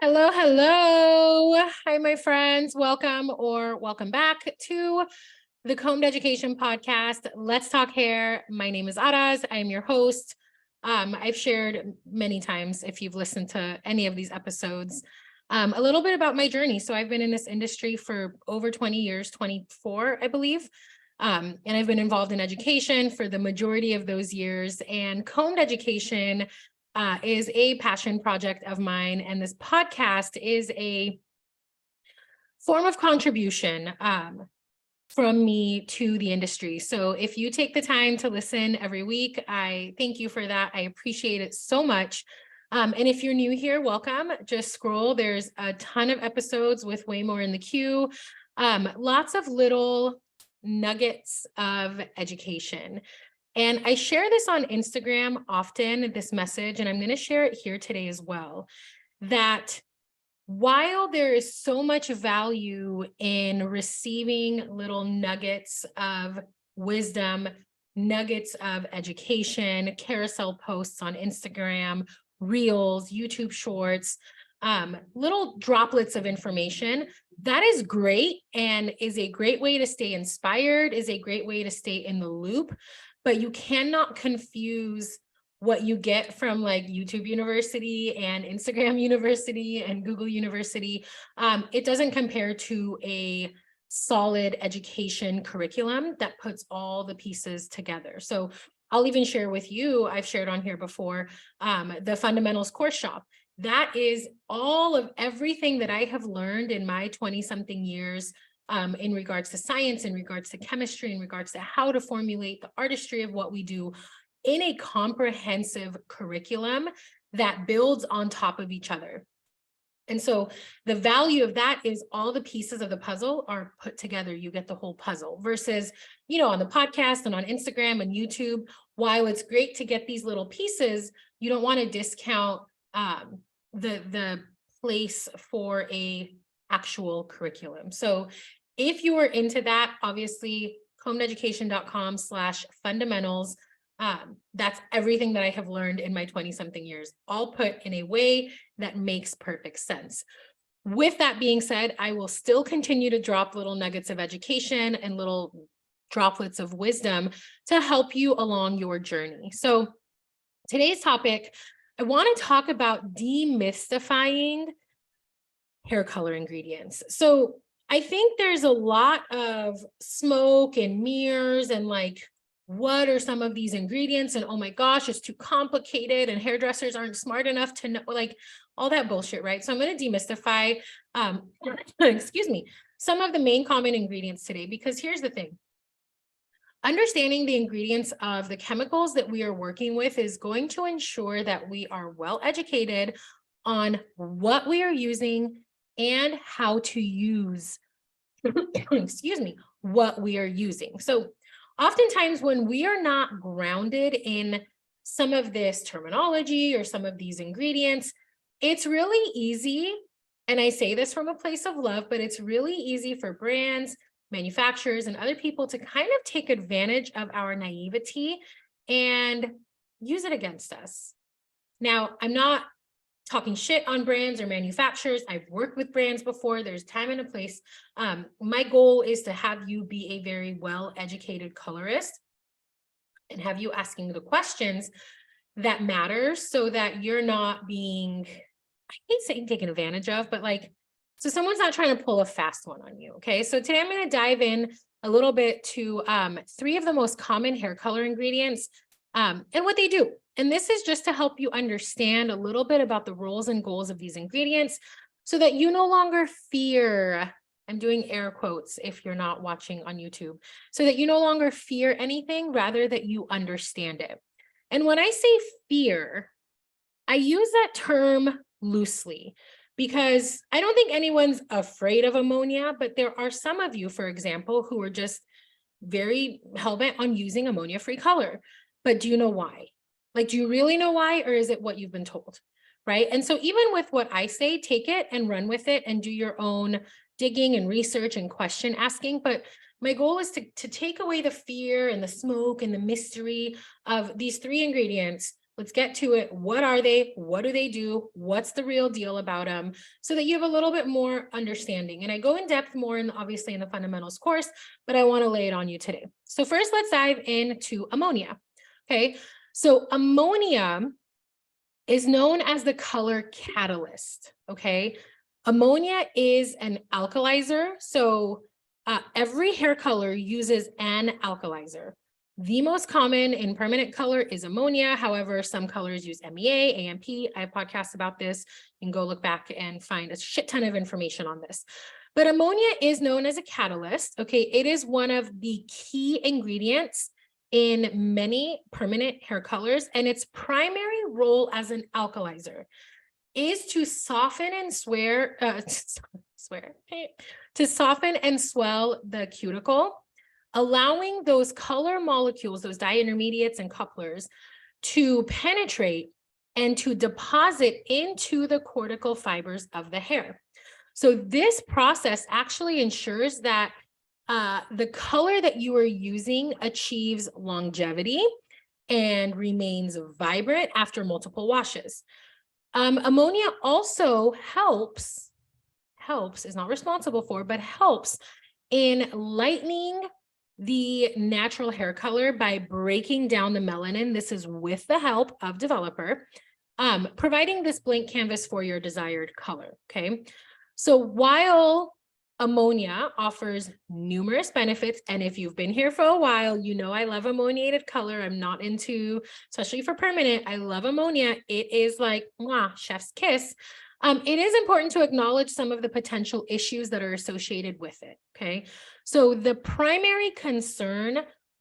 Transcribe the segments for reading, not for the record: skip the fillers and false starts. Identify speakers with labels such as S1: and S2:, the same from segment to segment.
S1: Hello, hello. Hi, my friends. Welcome or welcome back to the Combed Education Podcast. Let's talk hair. My name is Araz. I am your host. I've shared many times, if you've listened to any of these episodes, a little bit about my journey. So I've been in this industry for over 20 years, 24, I believe. And I've been involved in education for the majority of those years. And Combed Education is a passion project of mine. And this podcast is a form of contribution from me to the industry. So if you take the time to listen every week, I thank you for that. I appreciate it so much. And if you're new here, welcome. Just scroll. There's a ton of episodes with way more in the queue. Lots of little nuggets of education. And I share this on Instagram often, this message, and I'm going to share it here today as well, that while there is so much value in receiving little nuggets of wisdom, nuggets of education, carousel posts on Instagram, Reels, YouTube Shorts, little droplets of information, that is great and is a great way to stay inspired, is a great way to stay in the loop. But you cannot confuse what you get from like YouTube University and Instagram University and Google University. It doesn't compare to a solid education curriculum that puts all the pieces together. So I'll even share with you, I've shared on here before, the fundamentals course shop. That is all of everything that I have learned in my 20-something years in regards to science, in regards to chemistry, in regards to how to formulate the artistry of what we do in a comprehensive curriculum that builds on top of each other. And so the value of that is all the pieces of the puzzle are put together. You get the whole puzzle versus, on the podcast and on Instagram and YouTube, while it's great to get these little pieces, you don't want to discount the place for a actual curriculum. So if you are into that, obviously combededucation.com/fundamentals. That's everything that I have learned in my 20-something years, all put in a way that makes perfect sense. With that being said, I will still continue to drop little nuggets of education and little droplets of wisdom to help you along your journey. So today's topic, I want to talk about demystifying hair color ingredients. So I think there's a lot of smoke and mirrors and like, what are some of these ingredients? And oh my gosh, it's too complicated and hairdressers aren't smart enough to know, like all that bullshit, right? So I'm going to demystify, excuse me, some of the main common ingredients today, because here's the thing. Understanding the ingredients of the chemicals that we are working with is going to ensure that we are well educated on what we are using and how to use, excuse me, what we are using. So oftentimes when we are not grounded in some of this terminology or some of these ingredients, it's really easy, and I say this from a place of love, but it's really easy for brands, manufacturers, and other people to kind of take advantage of our naivety and use it against us. Now, I'm not talking shit on brands or manufacturers. I've worked with brands before. There's time and a place. My goal is to have you be a very well-educated colorist and have you asking the questions that matter so that you're not being, I hate saying taken advantage of, but like, so someone's not trying to pull a fast one on you. Okay. So today I'm going to dive in a little bit to 3 of the most common hair color ingredients and what they do. And this is just to help you understand a little bit about the roles and goals of these ingredients so that you no longer fear, I'm doing air quotes if you're not watching on YouTube, so that you no longer fear anything, rather that you understand it. And when I say fear, I use that term loosely because I don't think anyone's afraid of ammonia, but there are some of you, for example, who are just very hell-bent on using ammonia-free color. But do you know why? Like, do you really know why, or is it what you've been told, right? And so even with what I say, take it and run with it and do your own digging and research and question asking. But my goal is to take away the fear and the smoke and the mystery of these 3 ingredients Let's get to it. What are they? What do they do? What's the real deal about them? So that you have a little bit more understanding. And I go in depth more in obviously in the fundamentals course, but I want to lay it on you today. So first, let's dive into ammonia. Okay. So ammonia is known as the color catalyst. Okay. Ammonia is an alkalizer. So every hair color uses an alkalizer. The most common in permanent color is ammonia. However, some colors use MEA, AMP. I have podcasts about this. You can go look back and find a shit ton of information on this. But ammonia is known as a catalyst. Okay, it is one of the key ingredients in many permanent hair colors, and its primary role as an alkalizer is to soften and to soften and swell the cuticle, allowing those color molecules, those dye intermediates and couplers, to penetrate and to deposit into the cortical fibers of the hair. So this process actually ensures that the color that you are using achieves longevity and remains vibrant after multiple washes. Ammonia also helps, is not responsible for, but helps in lightening the natural hair color by breaking down the melanin. This is with the help of developer, providing this blank canvas for your desired color, okay? So while ammonia offers numerous benefits, and if you've been here for a while, you know I love ammoniated color. I'm not into, especially for permanent, I love ammonia. It is like, mwah, chef's kiss. It is important to acknowledge some of the potential issues that are associated with it, okay? So the primary concern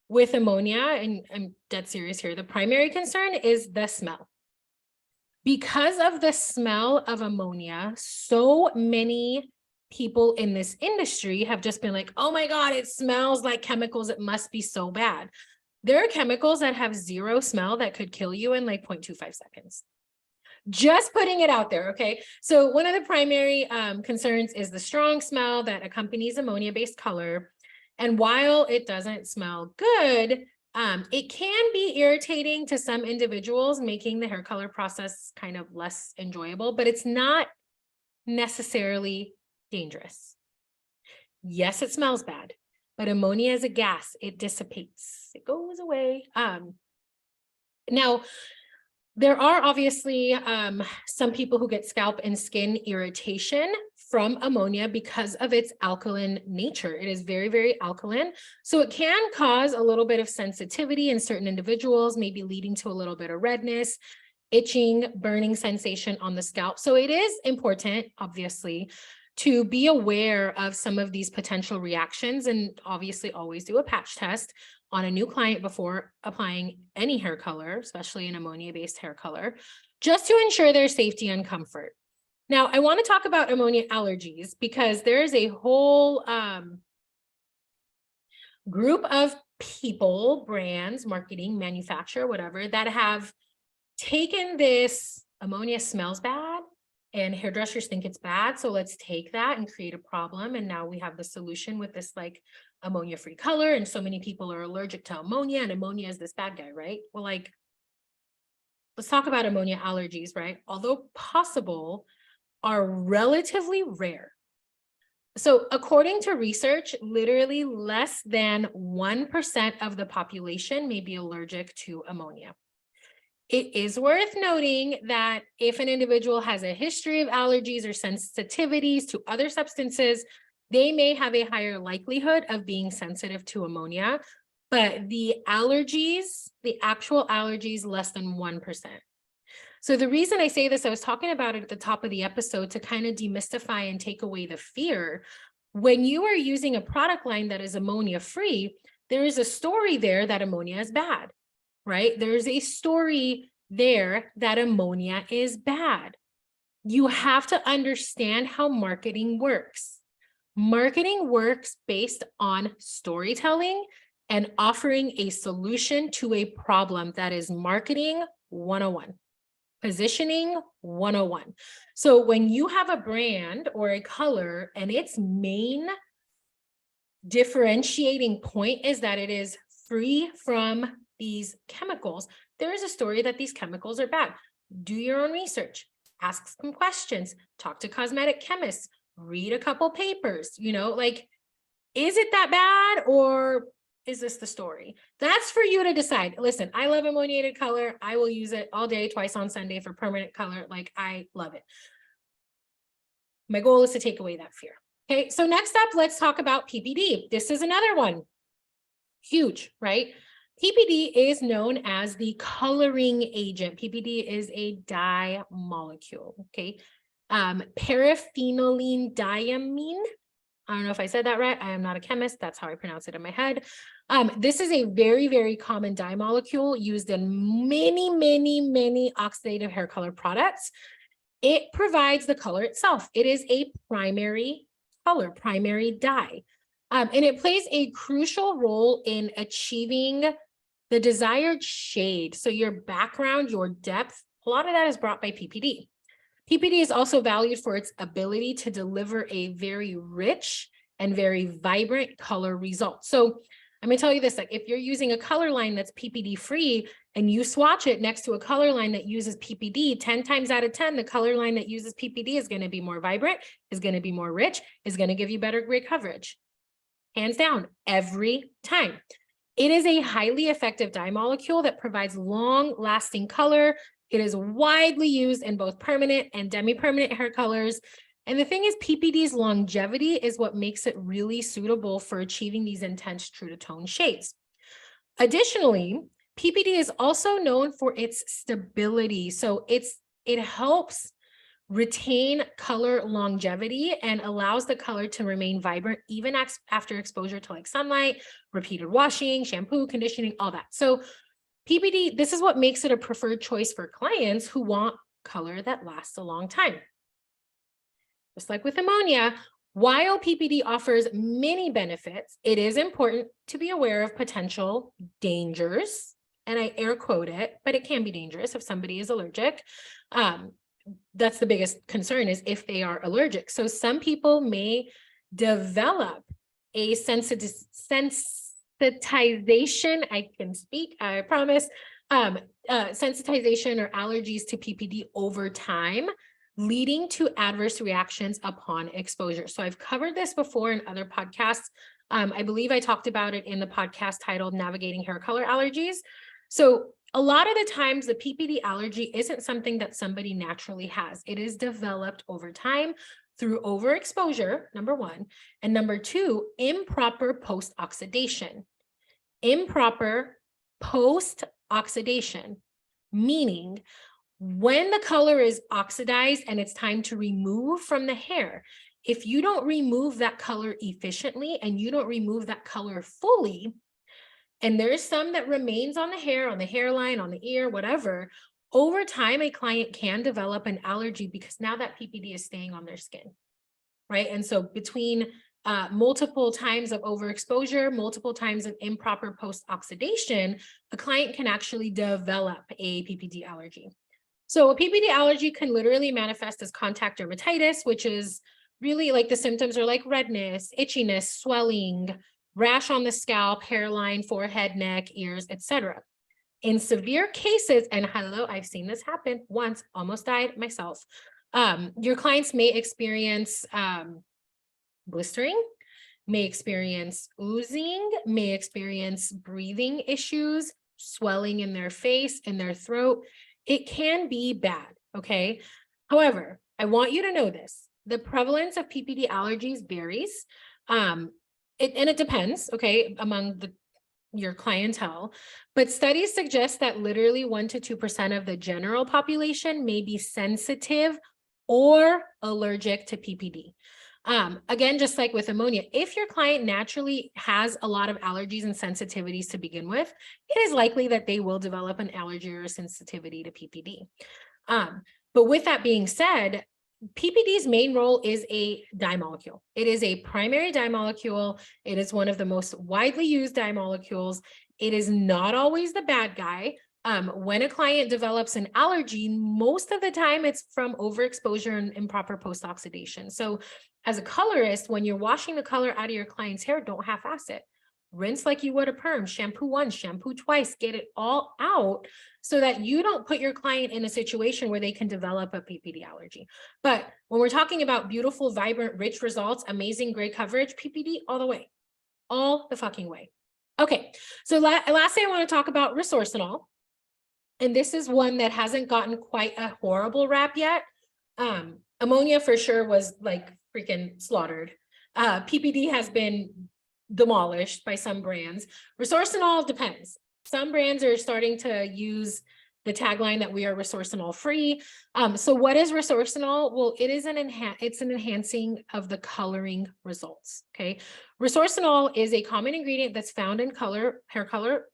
S1: with ammonia, and I'm dead serious here, the primary concern is the smell. Because of the smell of ammonia, so many people in this industry have just been like, oh my God, it smells like chemicals. It must be so bad. There are chemicals that have zero smell that could kill you in like 0.25 seconds. Just putting it out there, okay? So one of the primary concerns is the strong smell that accompanies ammonia-based color. And while it doesn't smell good, it can be irritating to some individuals, making the hair color process kind of less enjoyable, but it's not necessarily dangerous. Yes, it smells bad, but ammonia is a gas. It dissipates. It goes away. Now, there are obviously some people who get scalp and skin irritation from ammonia because of its alkaline nature. It is very, very alkaline. So it can cause a little bit of sensitivity in certain individuals, maybe leading to a little bit of redness, itching, burning sensation on the scalp. So it is important, obviously, to be aware of some of these potential reactions, and obviously always do a patch test on a new client before applying any hair color, especially an ammonia-based hair color, just to ensure their safety and comfort. Now, I want to talk about ammonia allergies because there is a whole group of people, brands, marketing, manufacturer, whatever, that have taken this ammonia smells bad and hairdressers think it's bad. So let's take that and create a problem. And now we have the solution with this like ammonia-free color. And so many people are allergic to ammonia, and ammonia is this bad guy, right? Well, like, let's talk about ammonia allergies, right? Although possible, are relatively rare. So according to research, literally less than 1% of the population may be allergic to ammonia. It is worth noting that if an individual has a history of allergies or sensitivities to other substances, they may have a higher likelihood of being sensitive to ammonia, but the allergies, the actual allergies, less than 1%. So the reason I say this, I was talking about it at the top of the episode to kind of demystify and take away the fear. When you are using a product line that is ammonia-free, there is a story there that ammonia is bad, right? There's a story there that ammonia is bad. You have to understand how marketing works. Marketing works based on storytelling and offering a solution to a problem. That is marketing 101. Positioning 101. So when you have a brand or a color and its main differentiating point is that it is free from these chemicals, there is a story that these chemicals are bad. Do your own research, ask some questions, talk to cosmetic chemists, read a couple papers, you know, like, is it that bad or is this the story? That's for you to decide. Listen, I love ammoniated color. I will use it all day, twice on Sunday for permanent color. Like, I love it. My goal is to take away that fear. Okay, so next up, let's talk about PPD. This is another one. Huge, right? PPD is known as the coloring agent. PPD is a dye molecule, okay? Paraphenylene diamine. I don't know if I said that right. I am not a chemist. That's how I pronounce it in my head. This is a very, very common dye molecule used in many, many, many oxidative hair color products. It provides the color itself. It is a primary color, primary dye. And it plays a crucial role in achieving the desired shade. So your background, your depth, a lot of that is brought by PPD. PPD is also valued for its ability to deliver a very rich and very vibrant color result. So I'm gonna tell you this, like, if you're using a color line that's PPD free and you swatch it next to a color line that uses PPD, 10 times out of 10, the color line that uses PPD is gonna be more vibrant, is gonna be more rich, is gonna give you better gray coverage. Hands down, every time. It is a highly effective dye molecule that provides long-lasting color. It is widely used in both permanent and demi-permanent hair colors. And the thing is, PPD's longevity is what makes it really suitable for achieving these intense true to tone shades. Additionally, PPD is also known for its stability. So it helps retain color longevity and allows the color to remain vibrant even after exposure to like sunlight, repeated washing, shampoo, conditioning, all that. So PPD, this is what makes it a preferred choice for clients who want color that lasts a long time. Just like with ammonia, while PPD offers many benefits, it is important to be aware of potential dangers. And I air quote it, but it can be dangerous if somebody is allergic. That's the biggest concern, is if they are allergic. So some people may develop a sensitization, I can speak, I promise, sensitization or allergies to PPD over time, leading to adverse reactions upon exposure. So I've covered this before in other podcasts. I believe I talked about it in the podcast titled Navigating Hair Color Allergies. So a lot of the times the PPD allergy isn't something that somebody naturally has. It is developed over time through overexposure, number one, and number two, improper post-oxidation. Improper post-oxidation, meaning when the color is oxidized and it's time to remove from the hair, if you don't remove that color efficiently and you don't remove that color fully, and there's some that remains on the hair, on the hairline, on the ear, whatever, over time, a client can develop an allergy because now that PPD is staying on their skin, right? And so between multiple times of overexposure, multiple times of improper post-oxidation, a client can actually develop a PPD allergy. So a PPD allergy can literally manifest as contact dermatitis, which is really like the symptoms are like redness, itchiness, swelling, rash on the scalp, hairline, forehead, neck, ears, etc. In severe cases, and hello, I've seen this happen once, almost died myself. Your clients may experience blistering, may experience oozing, may experience breathing issues, swelling in their face, in their throat. It can be bad, okay? However, I want you to know this. The prevalence of PPD allergies varies. It depends, okay, among your clientele, but studies suggest that literally 1 to 2% of the general population may be sensitive or allergic to PPD. Again, just like with ammonia, if your client naturally has a lot of allergies and sensitivities to begin with, it is likely that they will develop an allergy or sensitivity to PPD. But with that being said, PPD's main role is a dye molecule. It is a primary dye molecule. It is one of the most widely used dye molecules. It is not always the bad guy. When a client develops an allergy, most of the time it's from overexposure and improper post-oxidation. So as a colorist, when you're washing the color out of your client's hair, don't half-ass it. rinse like you would a perm, shampoo once, shampoo twice, get it all out so that you don't put your client in a situation where they can develop a PPD allergy. But when we're talking about beautiful, vibrant, rich results, amazing gray coverage, PPD all the way, all the fucking way. Okay, so lastly, I want to talk about resorcinol. And this is one that hasn't gotten quite a horrible rap yet. Ammonia for sure was like freaking slaughtered. PPD has been demolished by some brands. Resorcinol depends. Some brands are starting to use the tagline that we are resorcinol free. So what is resorcinol? Well, it is it's an enhancing of the coloring results. Okay. Resorcinol is a common ingredient that's found in hair color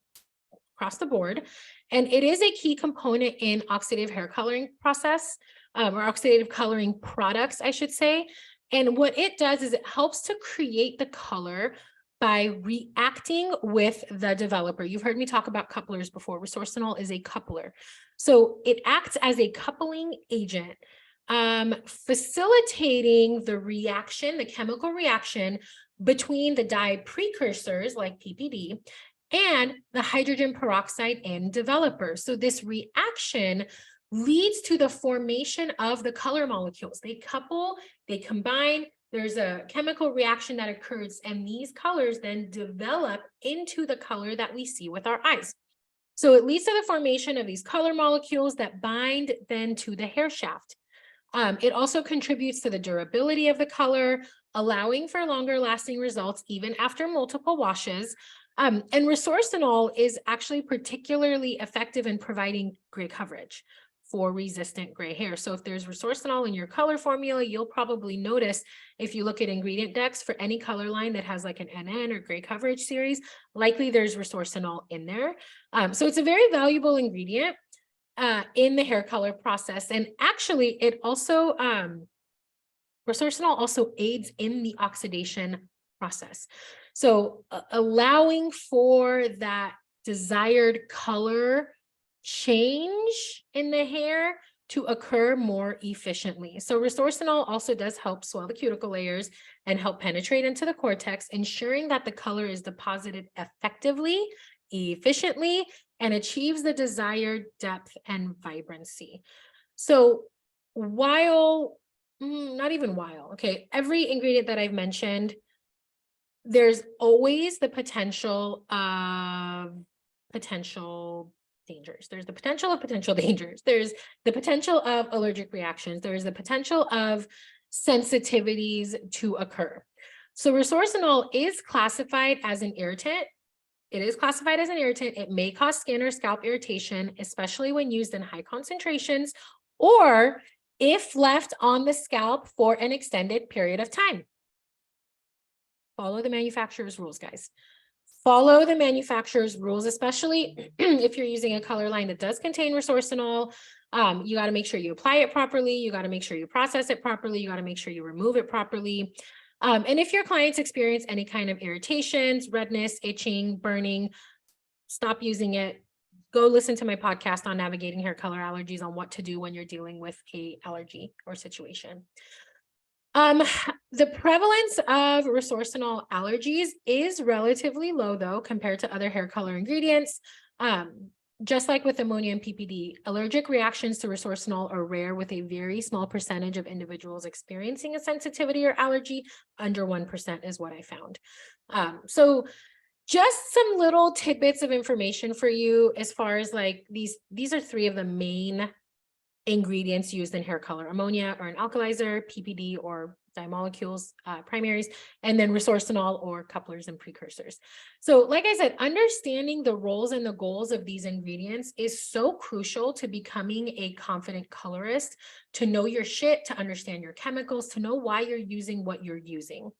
S1: across the board. And it is a key component in oxidative hair coloring process, or oxidative coloring products, I should say. And what it does is it helps to create the color by reacting with the developer. You've heard me talk about couplers before. Resorcinol is a coupler. So it acts as a coupling agent, facilitating the reaction, the chemical reaction between the dye precursors like PPD and the hydrogen peroxide end developer. So this reaction leads to the formation of the color molecules. They couple, they combine, there's a chemical reaction that occurs, and these colors then develop into the color that we see with our eyes. So it leads to the formation of these color molecules that bind then to the hair shaft. It also contributes to the durability of the color, allowing for longer lasting results even after multiple washes. And resorcinol is actually particularly effective in providing gray coverage for resistant gray hair. So if there's resorcinol in your color formula, you'll probably notice if you look at ingredient decks for any color line that has like an NN or gray coverage series, likely there's resorcinol in there. So it's a very valuable ingredient in the hair color process. And actually it also, resorcinol also aids in the oxidation process. So allowing for that desired color change in the hair to occur more efficiently. So resorcinol also does help swell the cuticle layers and help penetrate into the cortex, ensuring that the color is deposited effectively, efficiently, and achieves the desired depth and vibrancy. So okay, every ingredient that I've mentioned, there's always the potential of potential dangers. There's the potential of potential dangers. There's the potential of allergic reactions. There's the potential of sensitivities to occur. So resorcinol is classified as an irritant. It is classified as an irritant. It may cause skin or scalp irritation, especially when used in high concentrations or if left on the scalp for an extended period of time. Follow the manufacturer's rules, guys. Follow the manufacturer's rules, especially if you're using a color line that does contain resorcinol. You got to make sure you apply it properly. You got to make sure you process it properly. You got to make sure you remove it properly. And if your clients experience any kind of irritations, redness, itching, burning, stop using it. Go listen to my podcast on navigating hair color allergies on what to do when you're dealing with an allergy or situation. The prevalence of resorcinol allergies is relatively low, though, compared to other hair color ingredients. Just like with ammonia and PPD, allergic reactions to resorcinol are rare, with a very small percentage of individuals experiencing a sensitivity or allergy. Under 1% is what I found. So just some little tidbits of information for you as far as like these are three of the main ingredients used in hair color: ammonia or an alkalizer, PPD or dye molecules, primaries, and then resorcinol or couplers and precursors. So like I said, understanding the roles and the goals of these ingredients is so crucial to becoming a confident colorist, to know your shit, to understand your chemicals, to know why you're using what you're using.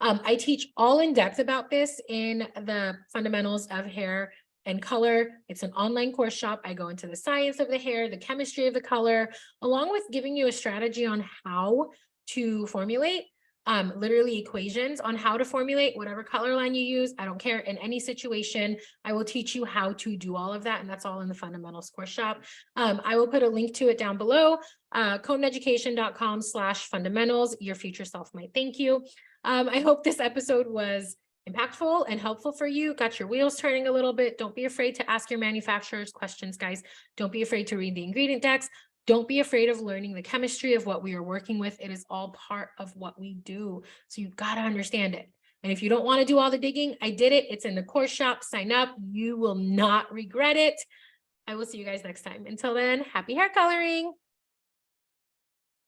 S1: I teach all in depth about this in the fundamentals of hair and color. It's an online course shop. I go into the science of the hair, the chemistry of the color, along with giving you a strategy on how to formulate, literally equations on how to formulate whatever color line you use. I don't care, in any situation, I will teach you how to do all of that. And that's all in the fundamentals course shop. I will put a link to it down below, coneducation.com/fundamentals. Your future self might thank you. I hope this episode was impactful and helpful for you, got your wheels turning a little bit, don't be afraid to ask your manufacturers questions, guys. Don't be afraid to read the ingredient decks. Don't be afraid of learning the chemistry of what we are working with. It is all part of what we do. So you've got to understand it. And if you don't want to do all the digging, I did it. It's in the course shop. Sign up. You will not regret it. I will see you guys next time. Until then, happy hair coloring.